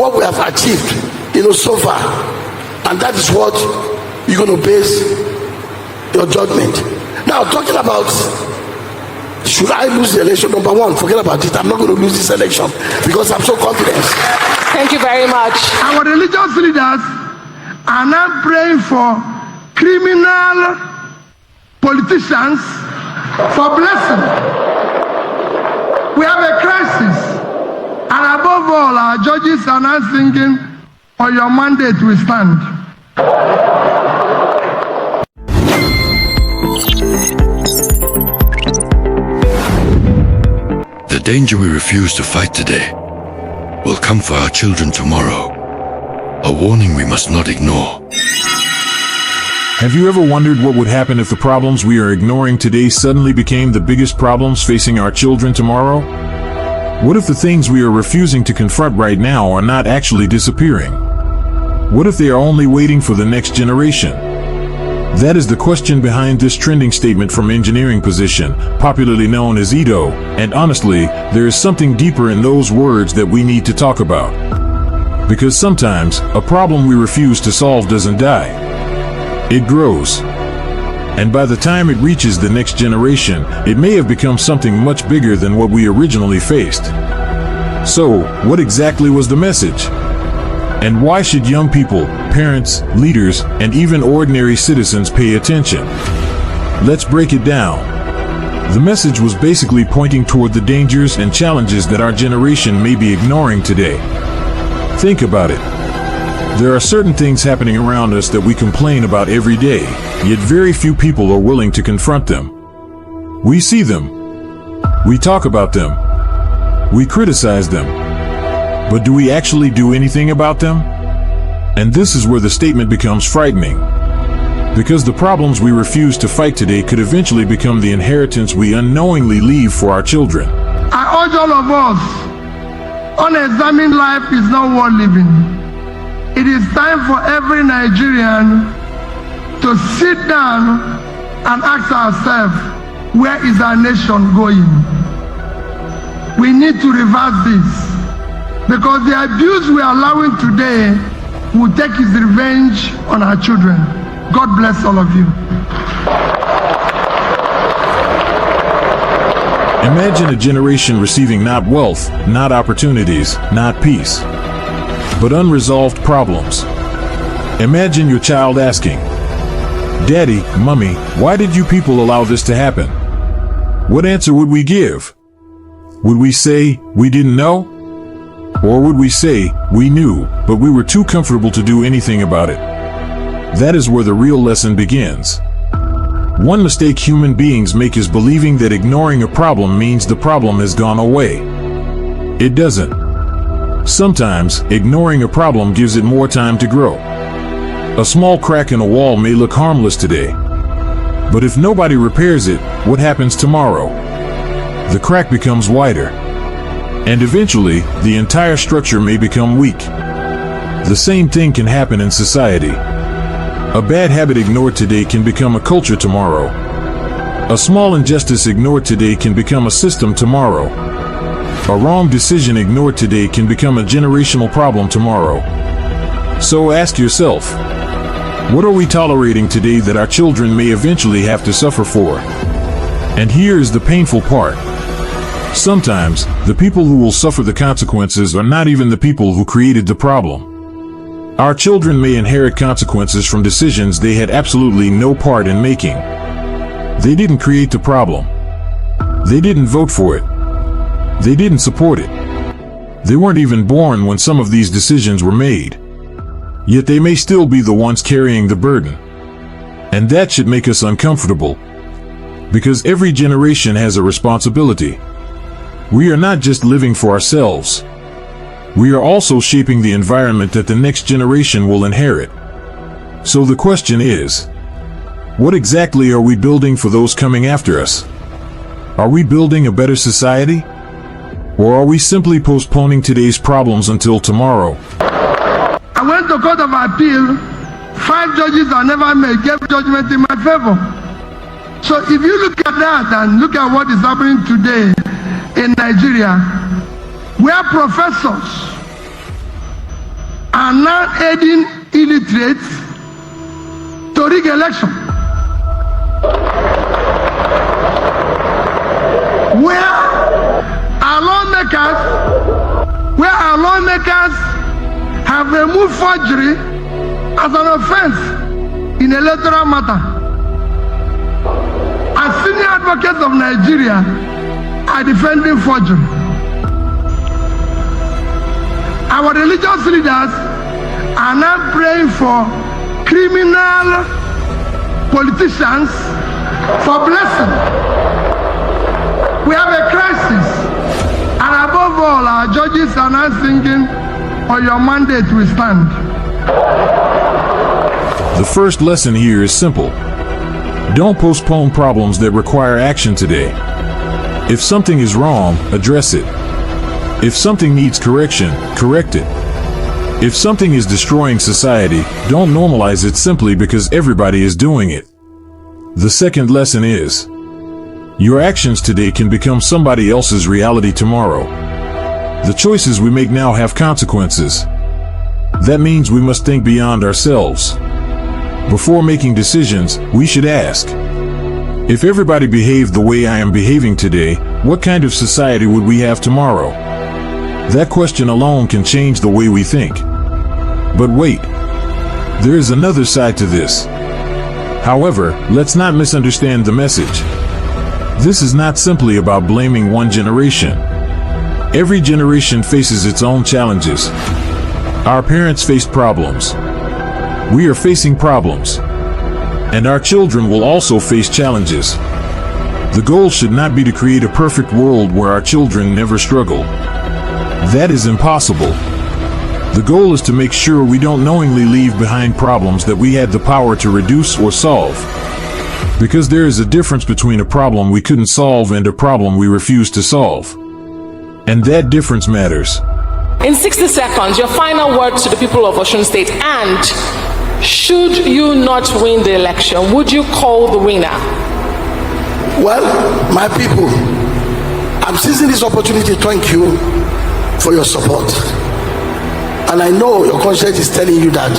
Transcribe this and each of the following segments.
what we have achieved, so far, and that is what you're going to base your judgment. Now, talking about should I lose the election, number one, forget about it. I'm not going to lose this election because I'm so confident. Thank you very much. Our religious leaders are now praying for criminal politicians for blessing. We have a crisis, and above all, our judges are now singing, "For your mandate we stand." The danger we refuse to fight today will come for our children tomorrow. A warning we must not ignore. Have you ever wondered what would happen if the problems we are ignoring today suddenly became the biggest problems facing our children tomorrow? What if the things we are refusing to confront right now are not actually disappearing? What if they are only waiting for the next generation? That is the question behind this trending statement from Engineering Position, popularly known as EDO, and honestly, there is something deeper in those words that we need to talk about. Because sometimes, a problem we refuse to solve doesn't die. It grows. And by the time it reaches the next generation, it may have become something much bigger than what we originally faced. So, what exactly was the message? And why should young people, parents, leaders, and even ordinary citizens pay attention? Let's break it down. The message was basically pointing toward the dangers and challenges that our generation may be ignoring today. Think about it. There are certain things happening around us that we complain about every day, yet very few people are willing to confront them. We see them. We talk about them. We criticize them. But do we actually do anything about them? And this is where the statement becomes frightening. Because the problems we refuse to fight today could eventually become the inheritance we unknowingly leave for our children. I urge all of us, unexamined life is not worth living. It is time for every Nigerian to sit down and ask ourselves, where is our nation going? We need to reverse this, because the abuse we are allowing today will take its revenge on our children. God bless all of you. Imagine a generation receiving not wealth, not opportunities, not peace, but unresolved problems. Imagine your child asking, "Daddy, Mommy, why did you people allow this to happen?" What answer would we give? Would we say, "We didn't know"? Or would we say, "We knew, but we were too comfortable to do anything about it"? That is where the real lesson begins. One mistake human beings make is believing that ignoring a problem means the problem has gone away. It doesn't. Sometimes, ignoring a problem gives it more time to grow. A small crack in a wall may look harmless today, but if nobody repairs it, what happens tomorrow? The crack becomes wider, and eventually, the entire structure may become weak. The same thing can happen in society. A bad habit ignored today can become a culture tomorrow. A small injustice ignored today can become a system tomorrow. A wrong decision ignored today can become a generational problem tomorrow. So ask yourself, what are we tolerating today that our children may eventually have to suffer for? And here is the painful part. Sometimes, the people who will suffer the consequences are not even the people who created the problem. Our children may inherit consequences from decisions they had absolutely no part in making. They didn't create the problem. They didn't vote for it. They didn't support it. They weren't even born when some of these decisions were made. Yet they may still be the ones carrying the burden. And that should make us uncomfortable. Because every generation has a responsibility. We are not just living for ourselves. We are also shaping the environment that the next generation will inherit. So the question is, what exactly are we building for those coming after us? Are we building a better society? Or are we simply postponing today's problems until tomorrow? I went to Court of Appeal. 5 judges I never made gave judgment in my favor. So if you look at that and look at what is happening today in Nigeria, where professors are now aiding illiterates to rig election. Where our lawmakers have removed forgery as an offense in electoral matter. As senior advocates of Nigeria are defending forgery. Our religious leaders are now praying for criminal politicians for blessing. We have a crisis, and above all, our judges are now singing, "For your mandate we stand." The first lesson here is simple. Don't postpone problems that require action today. If something is wrong, address it. If something needs correction, correct it. If something is destroying society, don't normalize it simply because everybody is doing it. The second lesson is, your actions today can become somebody else's reality tomorrow. The choices we make now have consequences. That means we must think beyond ourselves. Before making decisions, we should ask, if everybody behaved the way I am behaving today, what kind of society would we have tomorrow? That question alone can change the way we think. But wait, there is another side to this. However, let's not misunderstand the message. This is not simply about blaming one generation. Every generation faces its own challenges. Our parents faced problems. We are facing problems. And our children will also face challenges. The goal should not be to create a perfect world where our children never struggle. That is impossible. The goal is to make sure we don't knowingly leave behind problems that we had the power to reduce or solve. Because there is a difference between a problem we couldn't solve and a problem we refused to solve. And that difference matters. In 60 seconds, your final word to the people of Osun State. And should you not win the election, would you call the winner? Well, my people, I'm seizing this opportunity to thank you for your support. And I know your conscience is telling you that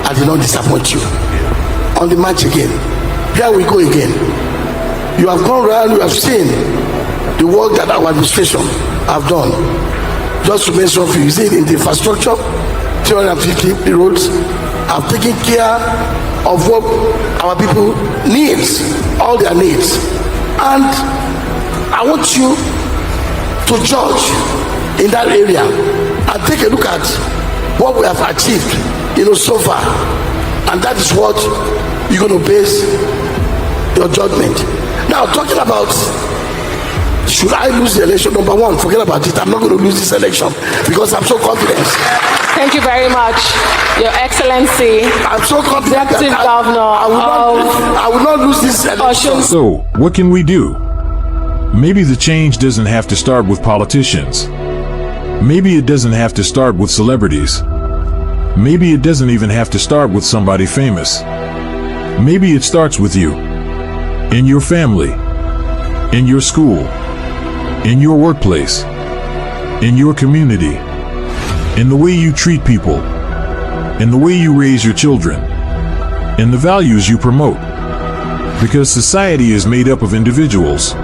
I did not disappoint you. On the march again. Here we go again. You have gone around, you have seen the work that our administration have done. Just to mention for you, see in the infrastructure, 350 roads, have taken care of what our people needs, all their needs. And I want you to judge in that area and take a look at what we have achieved, so far. And that is what you're going to base your judgment. Now, talking about, should I lose the election? Number one, forget about it. I'm not going to lose this election because I'm so confident. Thank you very much, Your Excellency. I'm so confident Executive that Governor I will not lose this election. So, what can we do? Maybe the change doesn't have to start with politicians. Maybe it doesn't have to start with celebrities. Maybe it doesn't even have to start with somebody famous. Maybe it starts with you. In your family. In your school. In your workplace. In your community. In the way you treat people. In the way you raise your children. In the values you promote. Because society is made up of individuals.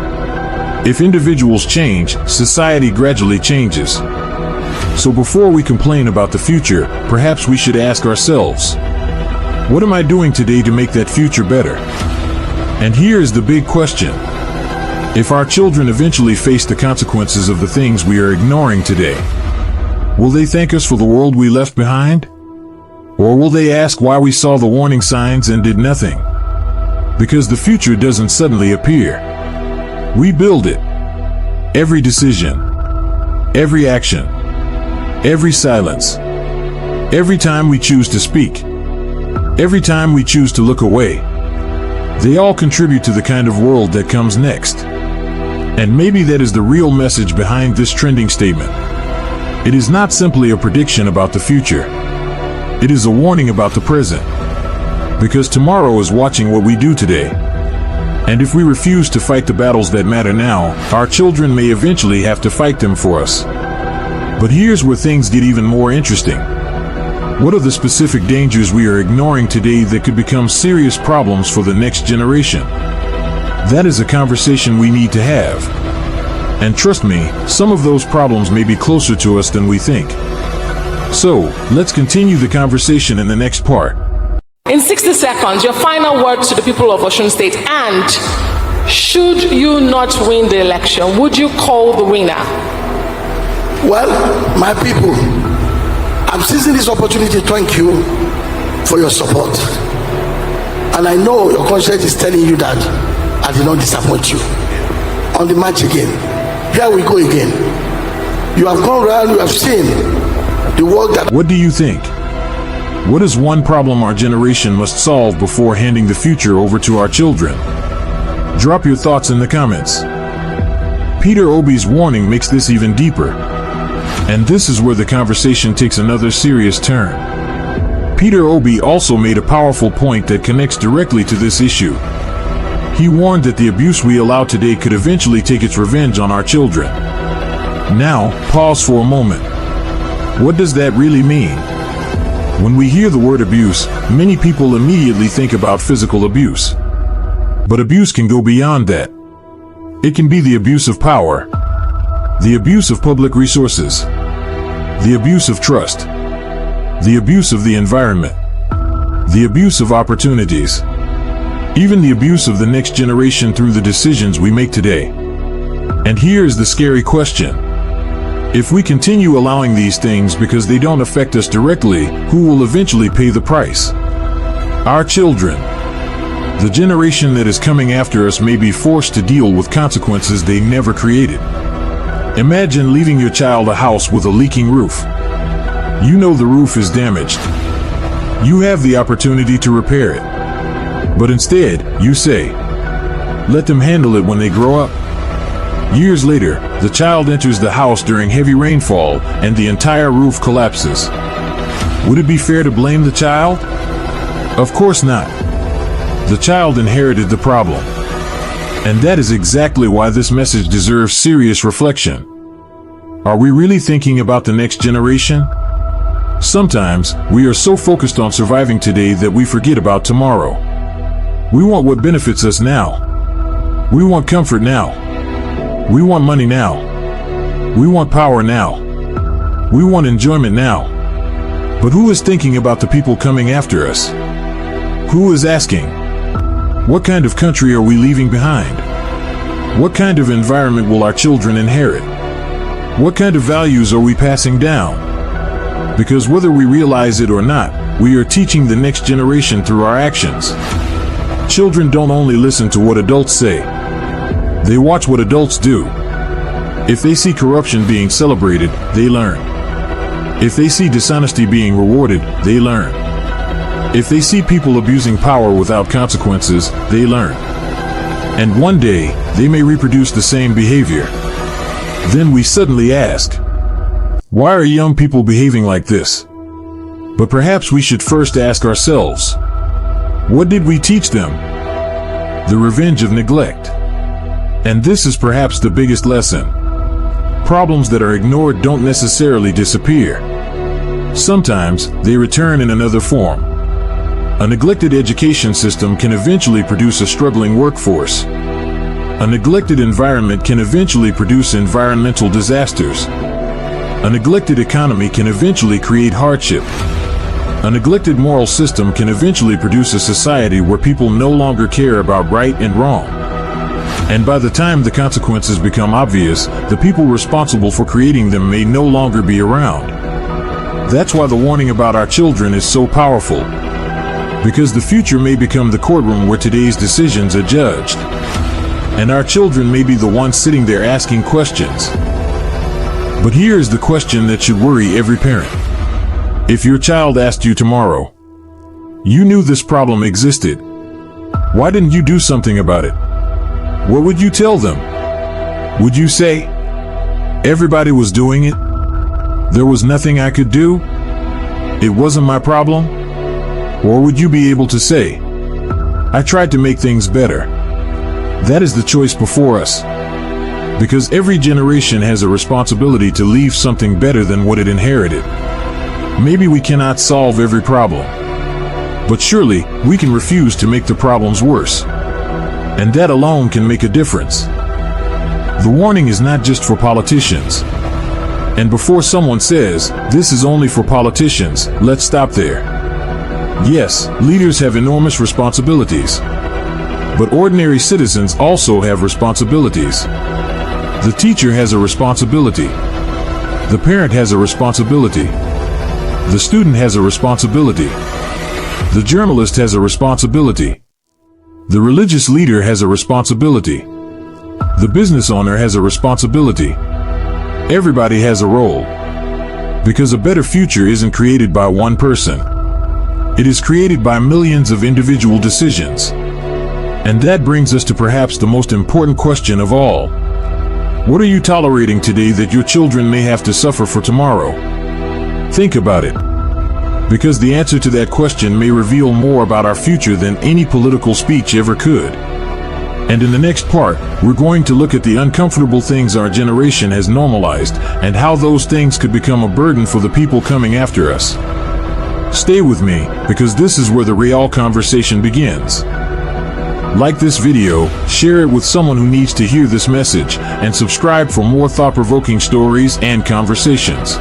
If individuals change, society gradually changes. So before we complain about the future, perhaps we should ask ourselves, what am I doing today to make that future better? And here is the big question. If our children eventually face the consequences of the things we are ignoring today, will they thank us for the world we left behind? Or will they ask why we saw the warning signs and did nothing? Because the future doesn't suddenly appear. We build it. Every decision, every action, every silence, every time we choose to speak, every time we choose to look away, they all contribute to the kind of world that comes next. And maybe that is the real message behind this trending statement. It is not simply a prediction about the future. It is a warning about the present. Because tomorrow is watching what we do today. And if we refuse to fight the battles that matter now, our children may eventually have to fight them for us. But here's where things get even more interesting. What are the specific dangers we are ignoring today that could become serious problems for the next generation? That is a conversation we need to have. And trust me, some of those problems may be closer to us than we think. So, let's continue the conversation in the next part. In 60 seconds, your final word to the people of Osun State. And should you not win the election, would you call the winner? Well, my people, I'm seizing this opportunity to thank you for your support. And I know your conscience is telling you that I did not disappoint you. On the march again. Here we go again. You have gone around, you have seen the work that... What do you think? What is one problem our generation must solve before handing the future over to our children? Drop your thoughts in the comments. Peter Obi's warning makes this even deeper. And this is where the conversation takes another serious turn. Peter Obi also made a powerful point that connects directly to this issue. He warned that the abuse we allow today could eventually take its revenge on our children. Now, pause for a moment. What does that really mean? When we hear the word abuse, many people immediately think about physical abuse. But abuse can go beyond that. It can be the abuse of power, the abuse of public resources, the abuse of trust, the abuse of the environment, the abuse of opportunities, even the abuse of the next generation through the decisions we make today. And here's the scary question. If we continue allowing these things because they don't affect us directly, who will eventually pay the price? Our children. The generation that is coming after us may be forced to deal with consequences they never created. Imagine leaving your child a house with a leaking roof. You know the roof is damaged. You have the opportunity to repair it. But instead, you say, let them handle it when they grow up. Years later, the child enters the house during heavy rainfall and the entire roof collapses. Would it be fair to blame the child? Of course not. The child inherited the problem. And that is exactly why this message deserves serious reflection. Are we really thinking about the next generation? Sometimes, we are so focused on surviving today that we forget about tomorrow. We want what benefits us now. We want comfort now. We want money now. We want power now. We want enjoyment now. But who is thinking about the people coming after us? Who is asking, what kind of country are we leaving behind? What kind of environment will our children inherit? What kind of values are we passing down? Because whether we realize it or not, we are teaching the next generation through our actions. Children don't only listen to what adults say. They watch what adults do. If they see corruption being celebrated, they learn. If they see dishonesty being rewarded, they learn. If they see people abusing power without consequences, they learn. And one day, they may reproduce the same behavior. Then we suddenly ask, why are young people behaving like this? But perhaps we should first ask ourselves, what did we teach them? The revenge of neglect. And this is perhaps the biggest lesson. Problems that are ignored don't necessarily disappear. Sometimes, they return in another form. A neglected education system can eventually produce a struggling workforce. A neglected environment can eventually produce environmental disasters. A neglected economy can eventually create hardship. A neglected moral system can eventually produce a society where people no longer care about right and wrong. And by the time the consequences become obvious, the people responsible for creating them may no longer be around. That's why the warning about our children is so powerful. Because the future may become the courtroom where today's decisions are judged. And our children may be the ones sitting there asking questions. But here is the question that should worry every parent. If your child asked you tomorrow, you knew this problem existed, why didn't you do something about it? What would you tell them? Would you say, everybody was doing it? There was nothing I could do? It wasn't my problem? Or would you be able to say, I tried to make things better? That is the choice before us. Because every generation has a responsibility to leave something better than what it inherited. maybe we cannot solve every problem. But surely, we can refuse to make the problems worse. And that alone can make a difference. The warning is not just for politicians. And before someone says, this is only for politicians, let's stop there. Yes, leaders have enormous responsibilities. But ordinary citizens also have responsibilities. The teacher has a responsibility. The parent has a responsibility. The student has a responsibility. The journalist has a responsibility. The religious leader has a responsibility. The business owner has a responsibility. Everybody has a role. Because a better future isn't created by one person. It is created by millions of individual decisions. And that brings us to perhaps the most important question of all. What are you tolerating today that your children may have to suffer for tomorrow? Think about it. Because the answer to that question may reveal more about our future than any political speech ever could. And in the next part, we're going to look at the uncomfortable things our generation has normalized and how those things could become a burden for the people coming after us. Stay with me, because this is where the real conversation begins. Like this video, share it with someone who needs to hear this message, and subscribe for more thought-provoking stories and conversations.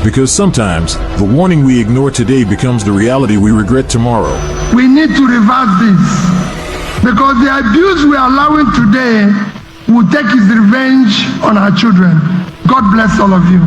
Because sometimes, the warning we ignore today becomes the reality we regret tomorrow. We need to reverse this, because the abuse we are allowing today will take its revenge on our children. God bless all of you.